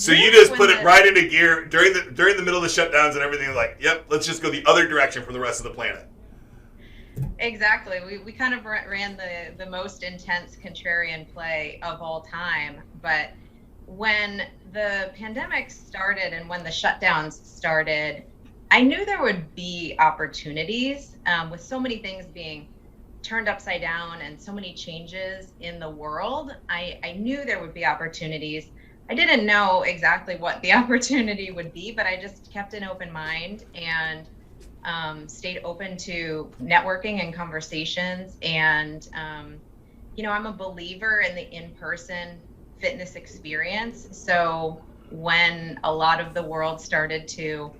So you just put it right into gear during the middle of the shutdowns and everything. Like, yep, let's just go the other direction from the rest of the planet. Exactly. We kind of ran the most intense contrarian play of all time. But when the pandemic started and when the shutdowns started, I knew there would be opportunities with so many things being turned upside down and so many changes in the world. I knew there would be opportunities. I didn't know exactly what the opportunity would be, but I just kept an open mind and stayed open to networking and conversations. And, I'm a believer in the in-person fitness experience. So when a lot of the world started to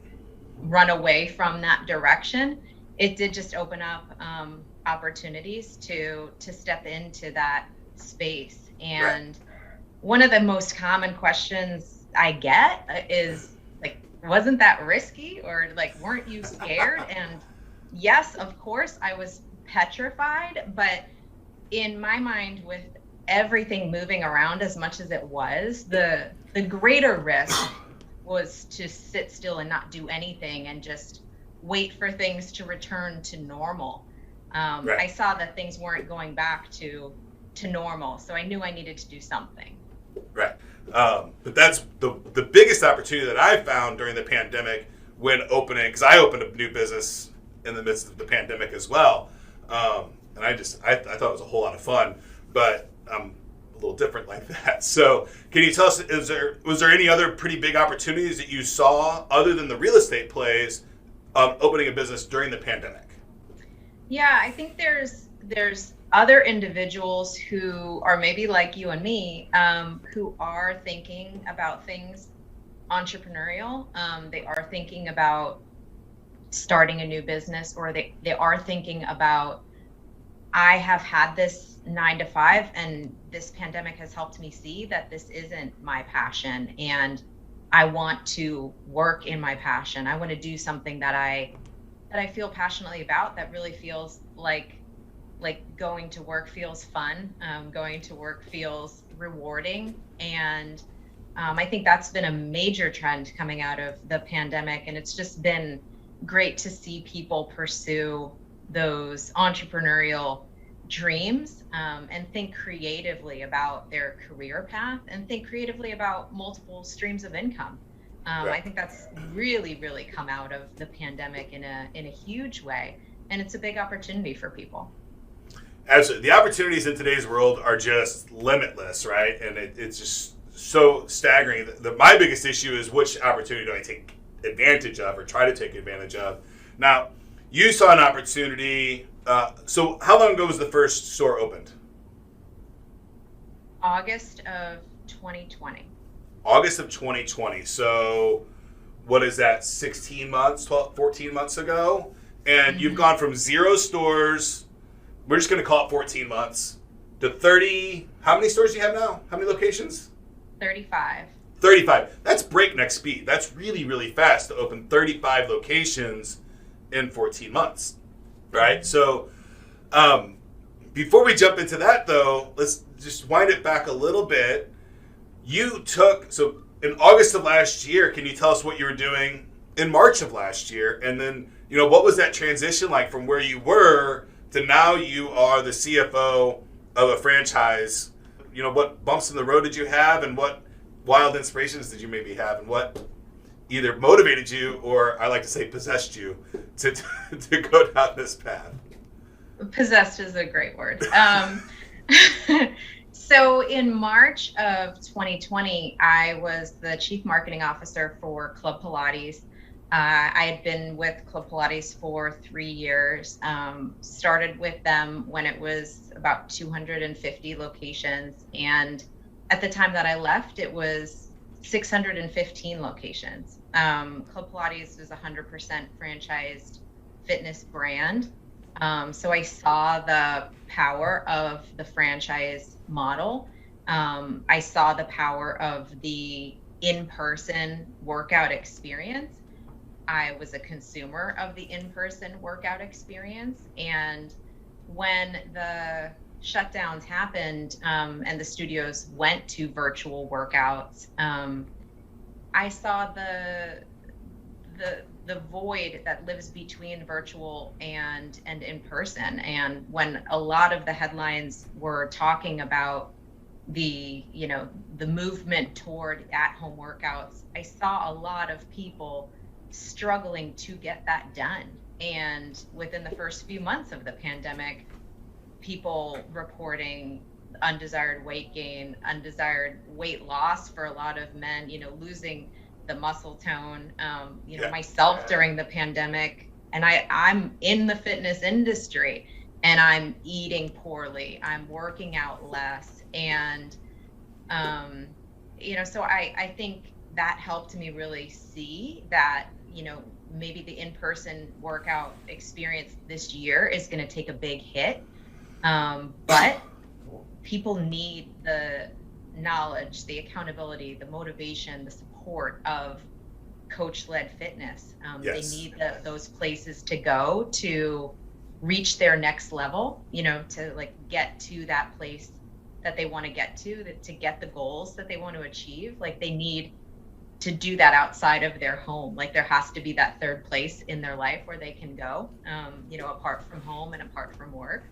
run away from that direction, it did just open up opportunities to step into that space. And one of the most common questions I get is like, wasn't that risky? Or like, weren't you scared? And yes, of course I was petrified, but in my mind, with everything moving around as much as it was, the greater risk was to sit still and not do anything and just wait for things to return to normal. I saw that things weren't going back to normal, so I knew I needed to do something. Right. But that's the biggest opportunity that I found during the pandemic when opening, because I opened a new business in the midst of the pandemic as well. And I thought it was a whole lot of fun, but I'm a little different like that. So can you tell us, was there any other pretty big opportunities that you saw other than the real estate plays opening a business during the pandemic? Yeah, I think there's other individuals who are maybe like you and me, who are thinking about things entrepreneurial. They are thinking about starting a new business, or they are thinking about, I have had this 9 to 5 and this pandemic has helped me see that this isn't my passion, and I want to work in my passion. I want to do something that I feel passionately about, that really feels like going to work feels fun, going to work feels rewarding. And I think that's been a major trend coming out of the pandemic. And it's just been great to see people pursue those entrepreneurial dreams, and think creatively about their career path and think creatively about multiple streams of income. I think that's really, really come out of the pandemic in a huge way. And it's a big opportunity for people. Absolutely. The opportunities in today's world are just limitless, right? And it's just so staggering. My biggest issue is, which opportunity do I take advantage of or try to take advantage of? Now, you saw an opportunity. So how long ago was the first store opened? August of 2020. August of 2020. So what is that, 16 months, 12, 14 months ago? And you've gone from 0 stores, we're just going to call it 14 months, to 30. How many stores do you have now? How many locations? 35. 35. That's breakneck speed. That's really, really fast to open 35 locations in 14 months, right? So before we jump into that, though, let's just wind it back a little bit. So in August of last year, can you tell us what you were doing in March of last year? And then, what was that transition like from where you were to now you are the CFO of a franchise? What bumps in the road did you have, and what wild inspirations did you maybe have, and what either motivated you, or I like to say possessed you, to go down this path? Possessed is a great word. So in March of 2020, I was the chief marketing officer for Club Pilates. I had been with Club Pilates for 3 years. Started with them when it was about 250 locations. And at the time that I left, it was 615 locations. Club Pilates was 100% franchised fitness brand. So I saw the power of the franchise model. I saw the power of the in-person workout experience. I was a consumer of the in-person workout experience. And when the shutdowns happened, and the studios went to virtual workouts, I saw the void that lives between virtual and in person. And when a lot of the headlines were talking about the, you know, the movement toward at-home workouts, I saw a lot of people struggling to get that done. And within the first few months of the pandemic, people reporting undesired weight gain, undesired weight loss for a lot of men, you know, losing the muscle tone. You know, myself during the pandemic, and I'm in the fitness industry, and I'm eating poorly, I'm working out less, and you know, so I think that helped me really see that, you know, maybe the in-person workout experience this year is going to take a big hit, but people need the knowledge, the accountability, the motivation, the support of coach-led fitness. They need those places to go to reach their next level, you know, to like get to that place that they want to get to get the goals that they want to achieve. Like they need to do that outside of their home. Like there has to be that third place in their life where they can go, you know, apart from home and apart from work.